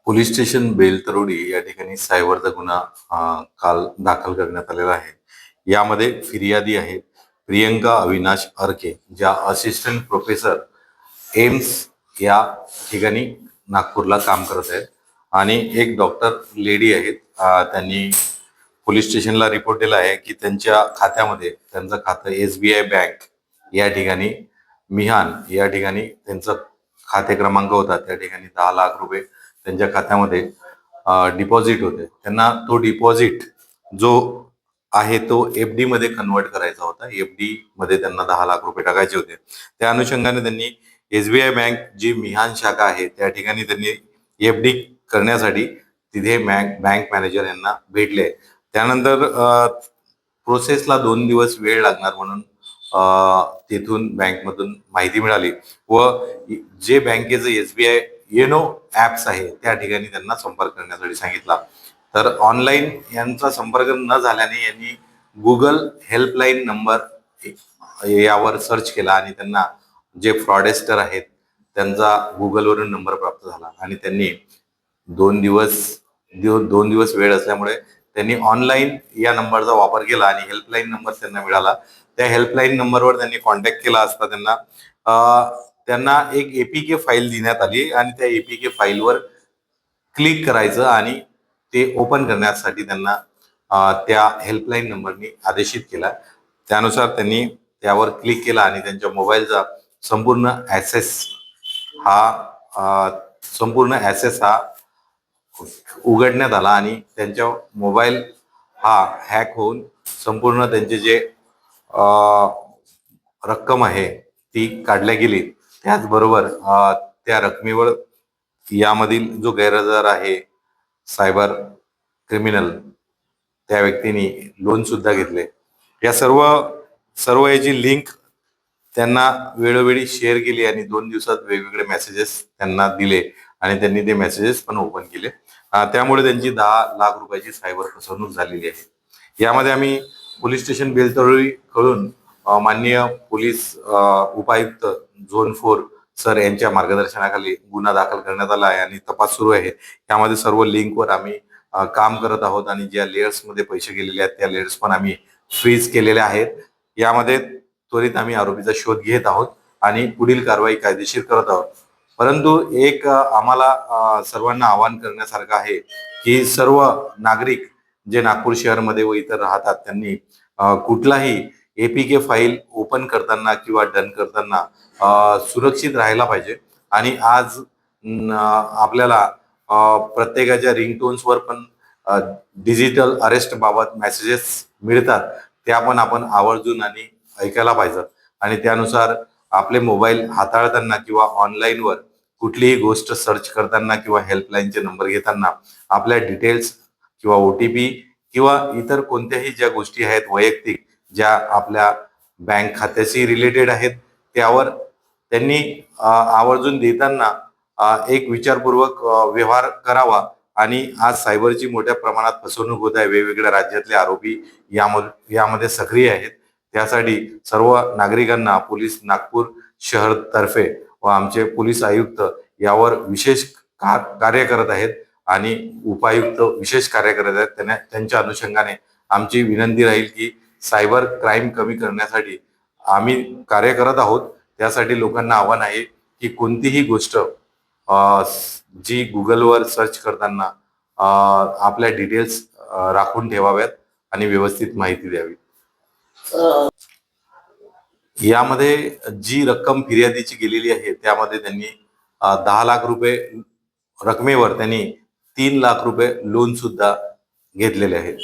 Police station Beltarodi या ठिकाणी सायबरचा गुन्हा काल दाखल करण्यात आलेला आहे. यामध्ये फिर्यादी आहेत प्रियंका अविनाश अर्के, ज्या असिस्टंट प्रोफेसर एम्स या ठिकाणी नागपूरला काम करत आहेत, आणि एक डॉक्टर लेडी आहेत. त्यांनी पोलीस स्टेशनला रिपोर्ट दिला आहे की त्यांच्या खात्यामध्ये, त्यांचं खातं SBI बँक या ठिकाणी मिहान या ठिकाणी त्यांचं खाते क्रमांक होता. त्या ठिकाणी 10 लाख रुपये त्यांच्या खात्यामध्ये डिपॉझिट होते. त्यांना तो डिपॉझिट जो आहे तो FD मध्ये कन्वर्ट करायचा होता. FD मध्ये त्यांना 10 लाख रुपये टाकायचे होते. त्या अनुषंगाने त्यांनी SBI बँक जी मिहान शाखा आहे त्या ठिकाणी त्यांनी FD करण्यासाठी तिथे बँक मॅनेजर यांना भेटले. त्यानंतर प्रोसेसला 2 दिवस वेळ लागणार म्हणून तिथून बँकमधून माहिती मिळाली व जे बँकेचं SBI येनो ऍप्स आहे त्या ठिकाणी त्यांना संपर्क करण्यासाठी सांगितला. तर ऑनलाईन यांचा संपर्क न झाल्याने यांनी गुगल हेल्पलाईन नंबर यावर सर्च केला आणि त्यांना जे फ्रॉडेस्टर आहेत त्यांचा गुगलवरून नंबर प्राप्त झाला आणि त्यांनी 2 दिवस वेळ असल्यामुळे त्यांनी ऑनलाईन या नंबरचा वापर केला आणि हेल्पलाईन नंबर त्यांना मिळाला. त्या हेल्पलाईन नंबरवर त्यांनी कॉन्टॅक्ट केला असता त्यांना एक APK फाईल देण्यात आली आणि त्या APK फाईलवर क्लिक करायचं आणि ते ओपन करण्यासाठी त्यांना त्या हेल्पलाईन नंबरनी आदेशित केला. त्यानुसार त्यांनी त्यावर क्लिक केला आणि त्यांच्या मोबाईलचा संपूर्ण ऍसेस हा उघडण्यात आला आणि त्यांच्या मोबाईल हा हॅक होऊन संपूर्ण त्यांचे जे रक्कम आहे ती काढल्या गेली. त्याचबरोबर त्या रकमेवर यामधील जो गैरहजर आहे सायबर क्रिमिनल त्या व्यक्तीने लोन सुद्धा घेतले. या सर्व याची लिंक त्यांना वेळोवेळी शेअर केली आणि 2 दिवसात वेगवेगळे मेसेजेस त्यांना दिले आणि त्यांनी ते मेसेजेस पण ओपन केले. त्यामुळे त्यांची 10 लाख रुपयाची सायबर फसवणूक झालेली आहे. यामध्ये आम्ही पोलीस स्टेशन बेलतरोडी कडून माननीय पोलीस उपायुक्त झोन 4 सर यांच्या मार्गदर्शनाखाली गुन्हा दाखल करण्यात आला आहे आणि तपास सुरू आहे. यामध्ये सर्व लिंकवर आम्ही काम करत आहोत आणि ज्या लेयर्स मध्ये पैसे गेलेले आहेत त्या लेयर्स पण आम्ही फ्रीज केलेल्या आहेत. यामध्ये त्वरित आम्ही आरोपीचा शोध घेत आहोत आणि पुढील कारवाई कायदेशीर करत आहोत. परंतु एक आम्हाला सर्वांना आवाहन करण्यासारखं आहे की सर्व नागरिक जे नागपूर शहरमध्ये व इतर राहतात त्यांनी कुठलाही APK फाईल ओपन करताना किंवा डन करताना सुरक्षित राहायला पाहिजे. आणि आज आपल्याला प्रत्येकाच्या रिंगटोन्सवर पण डिजिटल अरेस्ट बाबत मेसेजेस मिळतात. त्या पण आपण आवर्जून आणि ऐकायला पाहिजे आणि त्यानुसार आपले मोबाईल हाताळताना किंवा ऑनलाईनवर कुठलीही गोष्ट सर्च करताना किंवा हेल्पलाईनचे नंबर घेताना आपल्या डिटेल्स किंवा OTP किंवा इतर कोणत्याही ज्या गोष्टी आहेत वैयक्तिक ज्या आपल्या बँक खात्याशी रिलेटेड आहेत त्यावर त्यांनी आवर्जून देताना एक विचारपूर्वक व्यवहार करावा. आणि आज सायबरची मोठ्या प्रमाणात फसवणूक होत आहे. वेगवेगळ्या राज्यातले आरोपी यामध्ये सक्रिय आहेत. त्यासाठी सर्व नागरिकांना पोलीस नागपूर शहर तर्फे व आमचे पोलीस आयुक्त यावर विशेष कार्य करत आहेत आणि उपायुक्त विशेष कार्य करत आहेत. त्यांच्या अनुषंगाने आमची विनंती राहील की सायबर क्राईम कमी करण्यासाठी आम्ही कार्य करत आहोत. त्यासाठी लोकांना आव्हान आहे की कोणतीही गोष्ट जी गुगलवर सर्च करताना आपल्या डिटेल्स राखून ठेवाव्यात आणि व्यवस्थित माहिती द्यावी. यामध्ये जी रक्कम फिर्यादीची गेलेली आहे त्यामध्ये त्यांनी 10 लाख रुपये रकमेवर त्यांनी 3 लाख रुपये लोन सुद्धा घेतलेले आहेत.